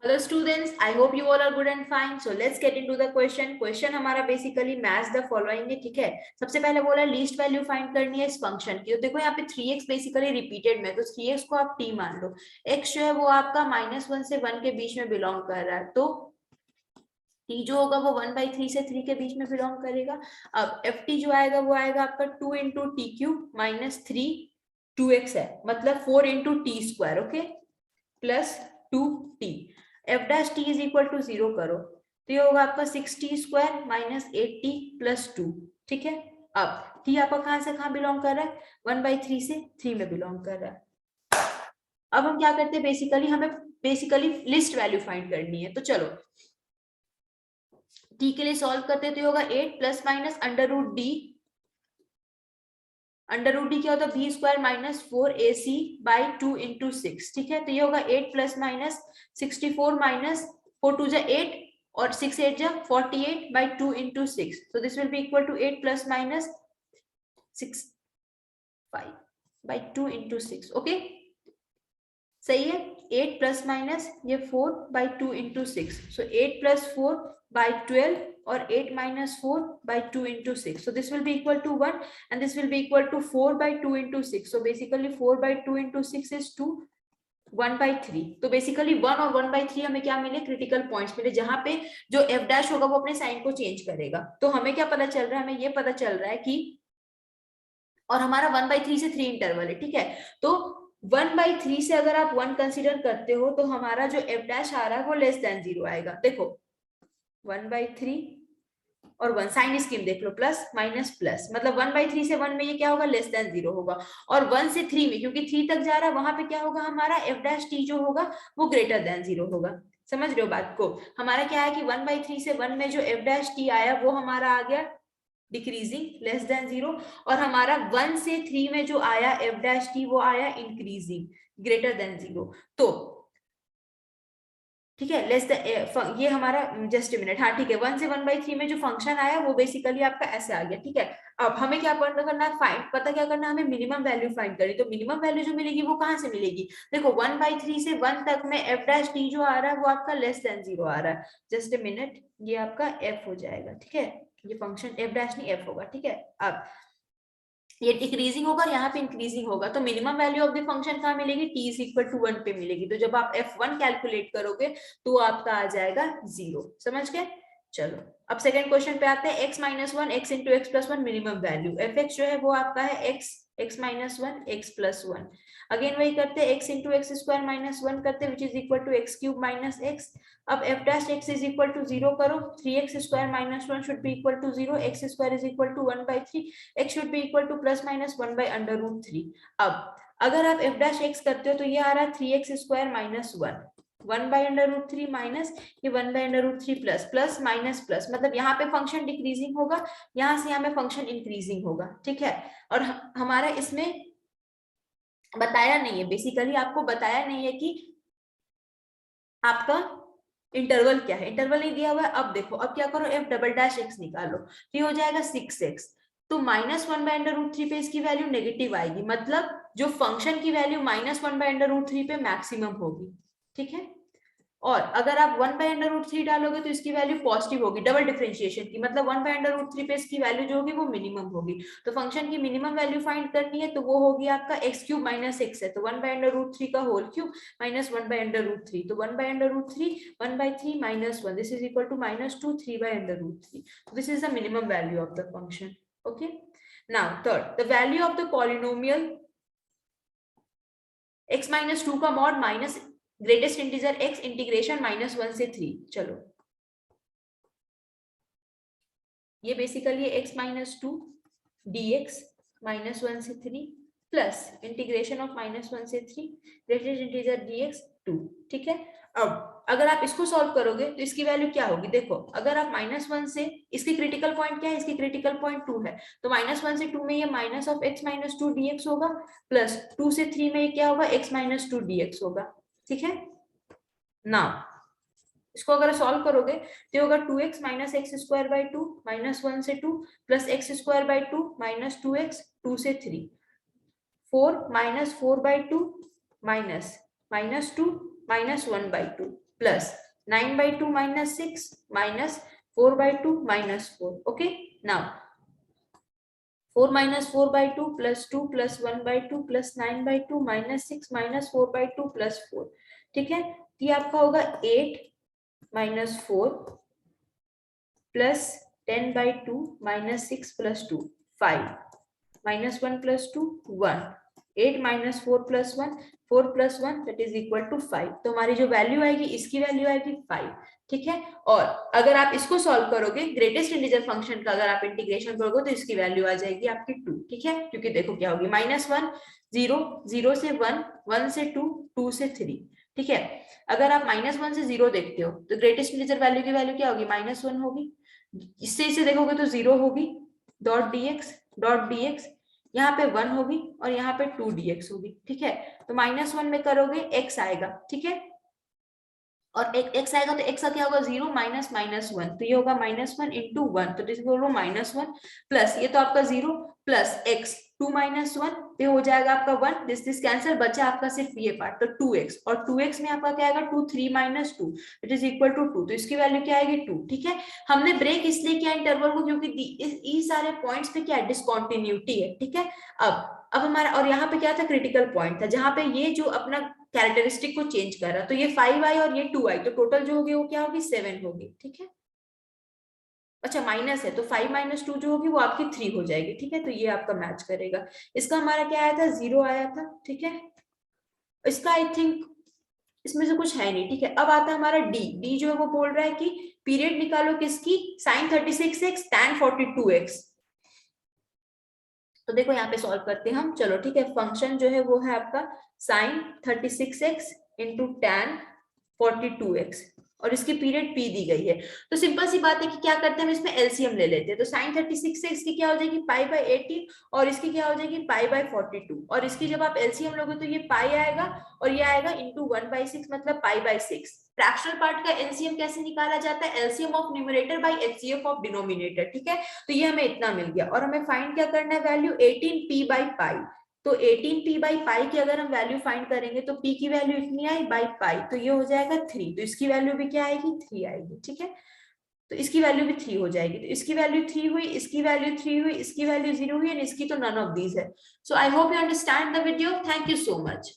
Hello students, I hope you all are good and fine. So let's get into the question. Question हमारा basically match the following है, ठीक है। सबसे पहले बोला लीस्ट वैल्यू फाइंड करनी है इस फंक्शन की। तो देखो यहाँ पे 3x बेसिकली रिपीटेड में, तो 3x को आप t मान लो। x जो है वो आपका -1 से 1 के बीच में बिलोंग कर रहा है, तो t जो होगा वो 1/3 से 3 के बीच में बिलोंग करेगा। अब ft जो आएगा वो आएगा आपका 2 into T cube minus 3 2x है, मतलब 4 into T square, okay, plus 2t। F dash T is equal to 0 करो तो ये होगा आपका 6t square minus 8t plus 2, ठीक है। अब t आपका कहां से कहां बिलोंग कर रहा है, 1/3 से 3 में बिलोंग कर रहा है। अब हम क्या करते हैं, हमें बेसिकली लिस्ट वैल्यू फाइंड करनी है। तो चलो t के लिए सॉल्व करते हैं, तो ये होगा 8 plus minus under root D क्या होता है, B square minus 4ac by 2 into 6, ठीक है। तो ये होगा 8 प्लस माइनस 64 माइनस 4 2 जा 8 और 6 8 जा 48 by 2 into 6। so this will be equal to 8 plus minus 6 5 by 2 into 6, okay, सही है। 8 प्लस माइनस ये 4 by 2 into 6, so 8 plus 4 by 12 और 8 minus 4 by 2 into 6, so this will be equal to 1 and this will be equal to 4 by 2 into 6, so basically 4 by 2 into 6 is 2 1/3। तो basically 1 और 1/3 हमें क्या मिले, critical points मिले, जहां पे जो f डैश होगा वो अपने साइन को चेंज करेगा। तो हमें क्या पता चल रहा है, हमें ये पता चल रहा है कि, और हमारा 1/3 से 3 इंटरवल है, ठीक है। तो 1/3 से अगर आप 1 कंसीडर करते हो तो हमारा जो f डैश आ रहा है वो लेस देन 0 आएगा। देखो 1/3 और 1 साइन स्कीम देख लो, प्लस माइनस प्लस, मतलब 1/3 से 1 में ये क्या होगा, लेस देन 0 होगा। और 1 से 3 में, क्योंकि 3 तक जा रहा है, वहां पे क्या होगा, हमारा f डैश t जो होगा वो ग्रेटर देन 0 होगा। समझ रहे हो बात को। हमारा क्या है कि 1/3 से 1 में जो f डैश t आया वो हमारा आ गया डिक्रीजिंग लेस देन 0, और हमारा 1 से 3 में जो आया f डैश t वो आया इंक्रीजिंग ग्रेटर देन 0। तो ठीक है, लेस द ये हमारा, जस्ट मिनट, हाँ ठीक है, 1 से 1/3 में जो फंक्शन आया वो बेसिकली आपका ऐसे आ गया, ठीक है। अब हमें क्या करना है, फाइंड, पता क्या करना है, हमें मिनिमम वैल्यू फाइंड करनी। तो मिनिमम वैल्यू जो मिलेगी वो कहां से मिलेगी, देखो 1/3 से 1 तक में f डैश t जो आ रहा है वो आपका लेस देन 0 आ रहा है। जस्ट ए मिनट, ये आपका f हो जाएगा, ठीक है, ये फंक्शन f डैश नहीं f होगा, ठीक है। अब ये डिक्रीजिंग होगा और यहाँ पे इंक्रीजिंग होगा, तो minimum value of the function कहाँ मिलेगी, t इज इक्वल टू 1 पे मिलेगी। तो जब आप f1 कैलकुलेट करोगे तो आपका आ जाएगा 0। समझ गए। चलो अब सेकंड क्वेश्चन पे आते हैं। x minus 1 x into X plus 1 minimum value, F X जो है वो आपका है x minus 1 x plus 1। Again वही करते हैं, x into X square minus 1 करते हैं, which is equal to X cube minus X. अब f dash x is equal to 0 करो, 3x square minus 1 should be equal to 0, x square is equal to 1/3, x should be equal to plus minus 1 by under root 3। अब अगर आप f dash x करते हो तो ये आ रहा है 3x square minus 1 by under root 3 minus ये 1 by under root 3 plus plus minus plus, मतलब यहाँ पे फंक्शन डिक्रीजिंग होगा, यहाँ से यहाँ पे फंक्शन इंक्रीजिंग होगा, ठीक है। और हमारा इसमें बताया नहीं है, बेसिकली आपको बताया नहीं है कि आपका इंटरवल क्या है, इंटरवल नहीं दिया हुआ है। अब देखो, अब क्या करो, f डबल डैश x निकालो, तो ये हो जाएगा 6x। तो -1 बाय अंडर रूट 3 पे इसकी वैल्यू नेगेटिव आएगी, मतलब जो फंक्शन की वैल्यू -1 बाय अंडर रूट 3 पे मैक्सिमम होगी, ठीक है। और अगर आप 1 बाय अंडर रूट 3 डालोगे तो इसकी वैल्यू पॉजिटिव होगी, डबल डिफरेंशिएशन की, मतलब 1 बाय अंडर रूट 3 पे इसकी वैल्यू जो होगी वो मिनिमम होगी। तो फंक्शन की मिनिमम वैल्यू फाइंड करनी है, तो वो होगी आपका x क्यूब माइनस x है, तो 1 बाय अंडर रूट 3 का whole cube minus 1 by under root 3, तो 1 by under root 3 1/3 minus 1, this is equal to -2 3 by under root 3। This is the minimum value of the function, okay. Now third, the value of the polynomial x minus 2 का mod minus greatest integer x integration -1 से 3। चलो ये basically है x minus 2 dx -1 से 3 plus integration of -1 से 3 greatest integer dx 2, ठीक है। अब अगर आप इसको सॉल्व करोगे तो इसकी वैल्यू क्या होगी, देखो अगर आप -1 से, इसकी क्रिटिकल पॉइंट क्या है, इसकी क्रिटिकल पॉइंट 2 है, तो -1 से 2 में ये minus of x minus 2 dx होगा, प्लस 2 से 3 में ये क्या होगा, x माइनस 2 dx होगा, ठीक है। नाउ इसको अगर सॉल्व करोगे तो होगा 2x minus x square by 2 -1 से 2 plus x square by 2 minus 2x 2 से 3 4 -4 by 2 minus -2 -1 by 2, plus 9/2 minus 6 minus 4/2 minus 4. Okay, now 4 minus 4/2 plus 2 plus 1/2 plus 9/2 minus 6 minus 4/2 plus 4. ठीक है, ये आपका होगा 8 minus 4 plus 10/2 minus 6 plus 2 5 minus 1 plus 2 1 8 minus 4 plus 1 4 plus 1 that is equal to 5. तो हमारी जो value आएगी इसकी वैल्यू आएगी 5. ठीक है, और अगर आप इसको सॉल्व करोगे ग्रेटेस्ट इंटीजर फंक्शन का, अगर आप इंटीग्रेशन करोगे तो इसकी वैल्यू आ जाएगी आपकी 2. ठीक है, क्योंकि देखो क्या होगी, -1 0 0 से 1 1 से 2 2 से 3. ठीक है, अगर आप -1 से 0 देखते हो तो ग्रेटेस्ट इंटीजर वैल्यू की वैल्यू क्या होगी, -1 होगी. इससे इसे देखोगे तो 0 होगी, डॉट dx यहाँ पे 1 होगी और यहाँ पे 2 dx होगी. ठीक है, तो -1 में करोगे x आएगा. ठीक है, और x आएगा तो x का क्या होगा 0 माइनस -1, तो ये होगा -1 इंटू 1, तो दिस बोलो -1 प्लस ये तो आपका 0 प्लस x 2 minus 1 पे हो जाएगा आपका 1, दिस कैंसिल, बचा आपका सिर्फ ये पार्ट, तो 2x, और 2x में आपका क्या आएगा 2 3 minus 2 it is equal to 2, तो इसकी वैल्यू क्या आएगी 2. ठीक है, हमने ब्रेक इसलिए किया इंटरवल को क्योंकि इस सारे पॉइंट्स पे क्या डिसकंटिन्यूटी है. ठीक है, अब हमारा, और यहाँ पे क्या था, क्रिटिकल पॉइंट था जहां पे ये जो अपना कैरेक्टरिस्टिक को चेंज कर रहा, तो ये 5 आई और ये 2 आई, तो टोटल जो होगी वो क्या होगी 7 होगी. ठीक है, अच्छा माइनस है तो 5 minus 2 जो होगी वो आपकी 3 हो जाएगी. ठीक है, तो ये आपका मैच करेगा. इसका हमारा क्या आया था 0 आया था. ठीक है, इसका आई थिंक इसमें से कुछ है नहीं. ठीक है, अब आता है हमारा डी जो है वो बोल रहा है कि पीरियड निकालो किसकी, sin 36x tan 42x. तो देखो यहाँ पे सॉल्व करते हैं हम. चलो ठीक है, फंक्शन जो है वो है आपका sin 36x into tan 42x और इसकी पीरियड p दी गई है. तो सिंपल सी बात है कि क्या करते हैं, हम इसमें एलसीएम ले लेते हैं. तो sin 36x की क्या हो जाएगी π/18 और इसकी क्या हो जाएगी π/42, और इसकी जब आप एलसीएम लोगे तो ये पाई आएगा और ये आएगा इंटू 1/6 मतलब π/6. फ्रैक्शनल पार्ट का एलसीएम कैसे निकाला जाता है, LCM of numerator bye HCF of denominator. ठीक है, तो ये हमें इतना मिल गया और हमें फाइंड क्या करना है, वैल्यू 18p/π. तो 18p/π की अगर हम वैल्यू फाइंड करेंगे तो p की वैल्यू इतनी आई बाई पाई, तो ये हो जाएगा 3, तो इसकी वैल्यू भी क्या आएगी 3 आएगी. ठीक है, तो इसकी वैल्यू भी 3 हो जाएगी, तो इसकी वैल्यू 3 हुई, इसकी वैल्यू 3 हुई, इसकी वैल्यू 0 हुई एंड इसकी तो नन ऑफ दीज है. So I hope you understand the video. Thank you so much.